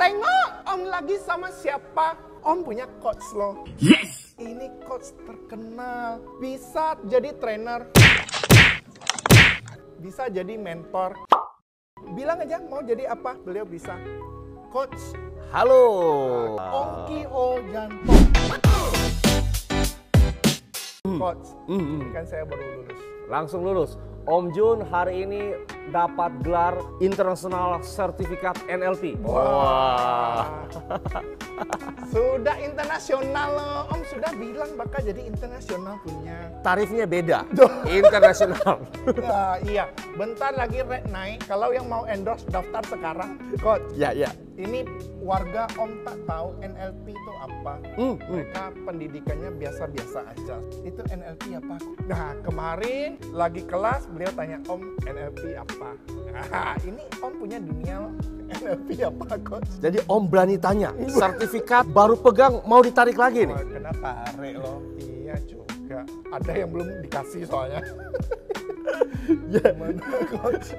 Tengok, Om lagi sama siapa? Om punya coach loh. Yes! Ini coach terkenal. Bisa jadi trainer. Bisa jadi mentor. Bilang aja mau jadi apa, beliau bisa. Coach. Halo. Ongki Ojanto. Coach, ini kan saya baru lulus. Langsung lulus. Om Jun hari ini dapat gelar International Certificate NLP. Wah. Sudah internasional loh. Om sudah bilang bakal jadi internasional punya. Tarifnya beda. Internasional. Nah, iya, bentar lagi rate naik. Kalau yang mau endorse daftar sekarang. Coach. Ya, ya. Ini warga Om tak tahu NLP itu apa. Mereka pendidikannya biasa-biasa aja. Itu NLP apa? Nah, kemarin lagi kelas beliau tanya, Om, NLP apa? Nah, ini Om punya dunia loh. NLP apa, Coach? Jadi Om berani tanya, sertifikat baru pegang mau ditarik lagi nih? Oh, kena tarik loh. Iya juga. Ada yang belum dikasih soalnya. Gimana, Coach?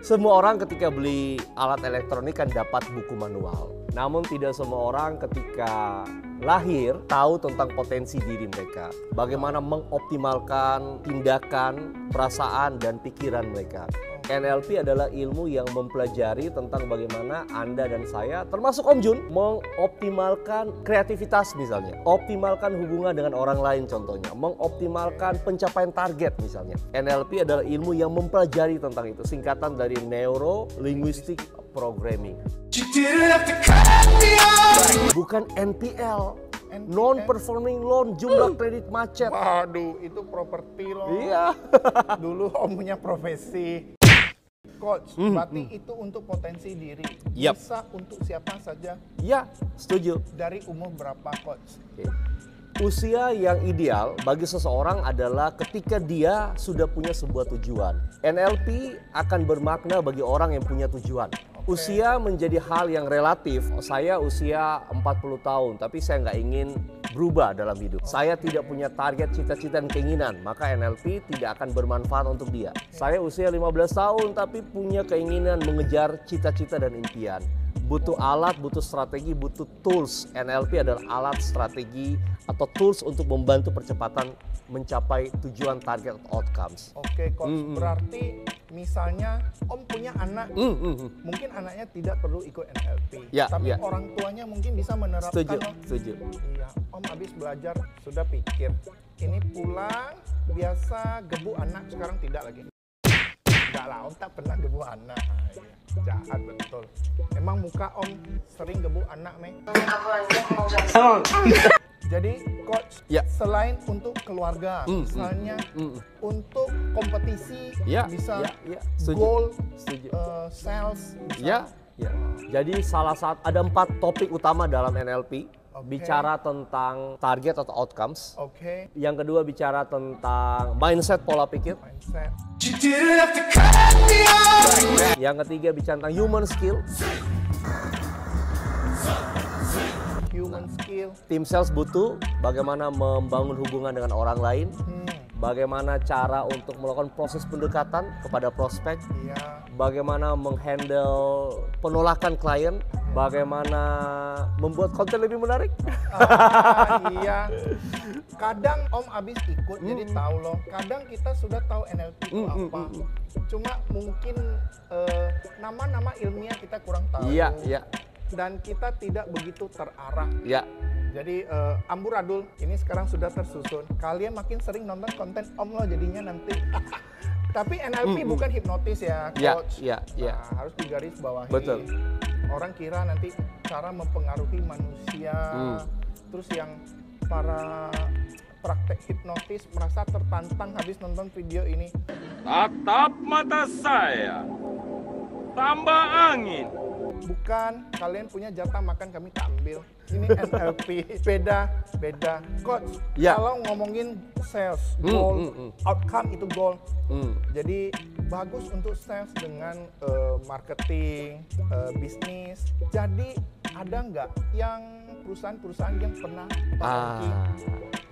Semua orang ketika beli alat elektronik kan dapat buku manual. Namun tidak semua orang ketika lahir tahu tentang potensi diri mereka. Bagaimana mengoptimalkan tindakan, perasaan, dan pikiran mereka. NLP adalah ilmu yang mempelajari tentang bagaimana Anda dan saya, termasuk Om Jun, mengoptimalkan kreativitas misalnya. Optimalkan hubungan dengan orang lain contohnya. Mengoptimalkan pencapaian target misalnya. NLP adalah ilmu yang mempelajari tentang itu. Singkatan dari Neuro Linguistic Programming. Bukan NPL. Non-performing loan, jumlah kredit macet. Waduh, itu properti loh. Iya. Dulu Om punya profesi. Coach, berarti itu untuk potensi diri. Yap. Bisa untuk siapa saja. Ya, setuju. Dari umur berapa, Coach? Oke. Usia yang ideal bagi seseorang adalah ketika dia sudah punya sebuah tujuan. NLP akan bermakna bagi orang yang punya tujuan. Usia menjadi hal yang relatif. Saya usia 40 tahun, tapi saya nggak ingin berubah dalam hidup. Saya tidak punya target, cita-cita, dan keinginan, maka NLP tidak akan bermanfaat untuk dia. Saya usia 15 tahun, tapi punya keinginan mengejar cita-cita dan impian. Butuh alat, butuh strategi, butuh tools. NLP adalah alat, strategi, atau tools untuk membantu percepatan mencapai tujuan, target, outcomes. Oke, Coach. Berarti misalnya Om punya anak, mungkin anaknya tidak perlu ikut NLP, tapi orang tuanya mungkin bisa menerapkan. Setuju. Iya, Om habis belajar sudah pikir, ini pulang biasa gebu anak, sekarang tidak lagi. Enggak lah, Om tak pernah gebu anak. Jahat betul. Emang muka Om sering gebu anak, Mei? Jadi, Coach, selain untuk keluarga, misalnya untuk kompetisi, bisa goal, sales, Jadi salah satu ada 4 topik utama dalam NLP. Bicara tentang target atau outcomes. Yang kedua bicara tentang mindset, pola pikir. Yang ketiga bicara tentang human skill. Tim sales butuh bagaimana membangun hubungan dengan orang lain. Bagaimana cara untuk melakukan proses pendekatan kepada prospek. Bagaimana menghandle penolakan klien. Bagaimana membuat konten lebih menarik. Iya. Kadang Om abis ikut jadi tahu loh. Kadang kita sudah tahu NLP itu apa. Cuma mungkin nama-nama ilmiah kita kurang tahu. Iya. Dan kita tidak begitu terarah. Ya. Jadi amburadul ini sekarang sudah tersusun. Kalian makin sering nonton konten Om loh jadinya nanti. Tapi NLP bukan hipnotis ya, Coach. Iya. Nah, harus digarisbawahi. Betul. Orang kira nanti cara mempengaruhi manusia. Terus yang para praktek hipnotis merasa tertantang habis nonton video ini. Tatap mata saya. Tambah angin. Bukan, kalian punya jatah makan kami tak ambil. Ini NLP, beda. Coach, kalau ngomongin sales, goal, outcome itu goal. Jadi bagus untuk sales dengan marketing, bisnis. Jadi ada nggak yang perusahaan-perusahaan yang pernah Pak Ongki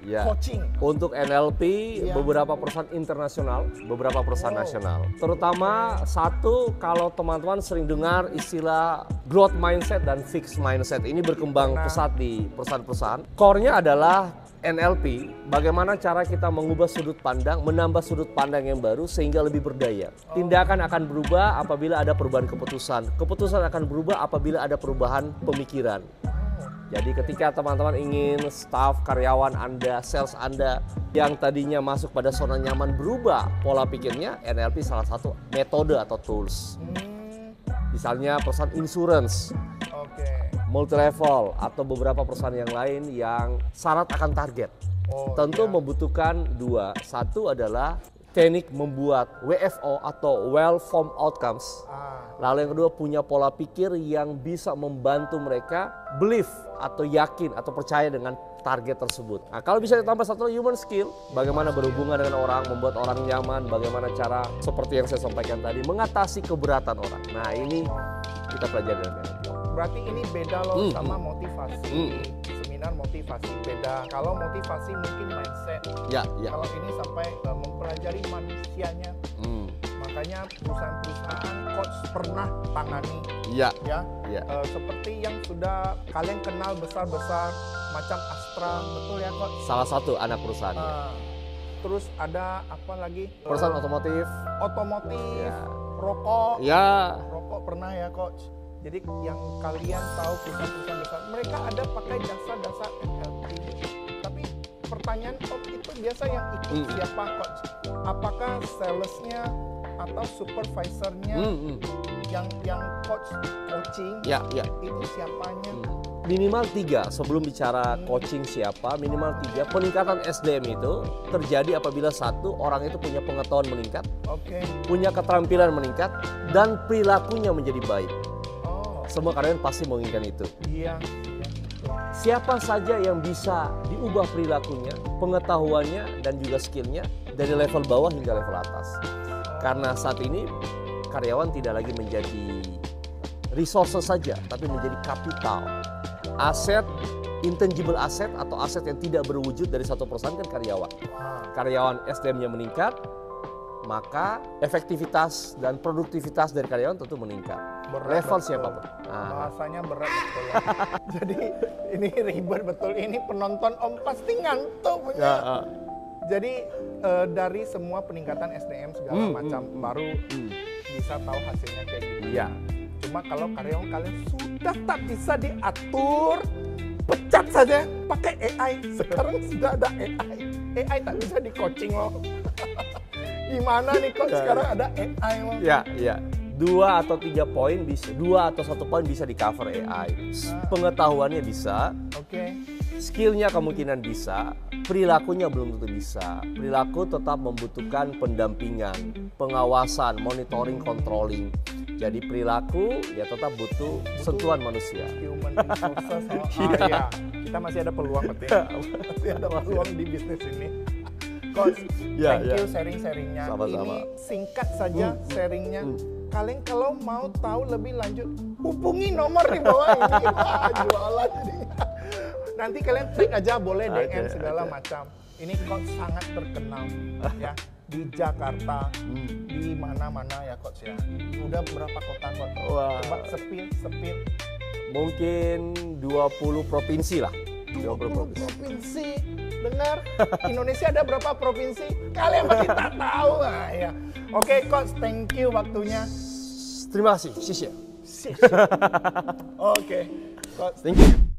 Ya. coaching. Untuk NLP, Iya. beberapa perusahaan internasional, beberapa perusahaan nasional. Terutama satu, kalau teman-teman sering dengar istilah growth mindset dan fixed mindset. Ini berkembang pesat di perusahaan-perusahaan. Core-nya adalah NLP, bagaimana cara kita mengubah sudut pandang, menambah sudut pandang yang baru sehingga lebih berdaya. Tindakan akan berubah apabila ada perubahan keputusan. Keputusan akan berubah apabila ada perubahan pemikiran. Jadi ketika teman-teman ingin staf, karyawan Anda, sales Anda yang tadinya masuk pada zona nyaman berubah pola pikirnya, NLP salah satu metode atau tools. Misalnya perusahaan insurance, Oke. multi level, atau beberapa perusahaan yang lain yang syarat akan target. Tentu membutuhkan dua. Satu adalah teknik membuat WFO atau well formed outcomes. Lalu yang kedua punya pola pikir yang bisa membantu mereka believe atau yakin atau percaya dengan target tersebut. Nah, kalau bisa ditambah satu human skill, bagaimana berhubungan dengan orang, membuat orang nyaman, bagaimana cara seperti yang saya sampaikan tadi mengatasi keberatan orang. Nah, ini kita pelajari dari NLP. Berarti ini beda loh sama motivasi. Seminar motivasi beda. Kalau motivasi mungkin mindset. Ya. Kalau ini sampai mempelajari manusianya. Makanya perusahaan-perusahaan coach pernah tangani. Ya. Seperti yang sudah kalian kenal besar-besar macam Astra, betul ya coach? Salah satu anak perusahaannya. Terus ada apa lagi? Perusahaan otomotif. Otomotif, rokok. Ya. Rokok pernah ya coach. Jadi yang kalian tahu perusahaan-perusahaan besar, mereka ada pakai jasa-jasa NLP. Tapi pertanyaan coach itu biasa yang ikut siapa coach? Apakah salesnya atau supervisornya yang coaching? Ya. Itu siapanya? Minimal 3 sebelum bicara coaching siapa, minimal 3 peningkatan SDM itu terjadi apabila satu orang itu punya pengetahuan meningkat, punya keterampilan meningkat, dan perilakunya menjadi baik. Semua karyawan pasti menginginkan itu. Iya. Siapa saja yang bisa diubah perilakunya, pengetahuannya, dan juga skillnya dari level bawah hingga level atas. Karena saat ini karyawan tidak lagi menjadi resources saja, tapi menjadi kapital. Aset, intangible asset atau aset yang tidak berwujud dari satu perusahaan kan karyawan. Karyawan SDM-nya meningkat, maka efektivitas dan produktivitas dari karyawan tentu meningkat. Level siapapun. Bahasanya berat betul. Jadi ini ribet betul. Ini penonton Om pasti ngantuk punya. Jadi dari semua peningkatan SDM segala macam baru bisa tahu hasilnya kayak gini. Iya. Cuma kalau karyawan kalian sudah tak bisa diatur, pecat saja pakai AI. Sekarang sudah ada AI. AI tak bisa di coaching loh. Gimana nih coach sekarang ada AI loh. Ya. 2 atau 3 poin bisa, 2 atau 1 poin bisa di cover AI. Pengetahuannya bisa. Skillnya kemungkinan bisa, perilakunya belum tentu bisa. Perilaku tetap membutuhkan pendampingan, pengawasan, monitoring, controlling. Jadi perilaku ya tetap butuh sentuhan manusia. Human resources. Ya. Kita masih ada peluang berarti. Masih ada peluang di bisnis ini. Coach, thank you sharing-sharingnya. Sama-sama. Ini singkat saja sharingnya. Kalian kalau mau tahu lebih lanjut, hubungi nomor di bawah ini. Wah, jualan jadi. Nanti kalian cek aja, boleh DM segala macam. Ini coach sangat terkenal ya di Jakarta, di mana-mana ya coach ya. Udah berapa kota coach? Coba sepil. Mungkin 20 provinsi lah. 20 provinsi. Dengar, Indonesia ada berapa provinsi? Kalian masih tak tahu. Nah, ya. Oke, coach, thank you waktunya. Terima kasih, 谢谢. Oke, coach. Thank you.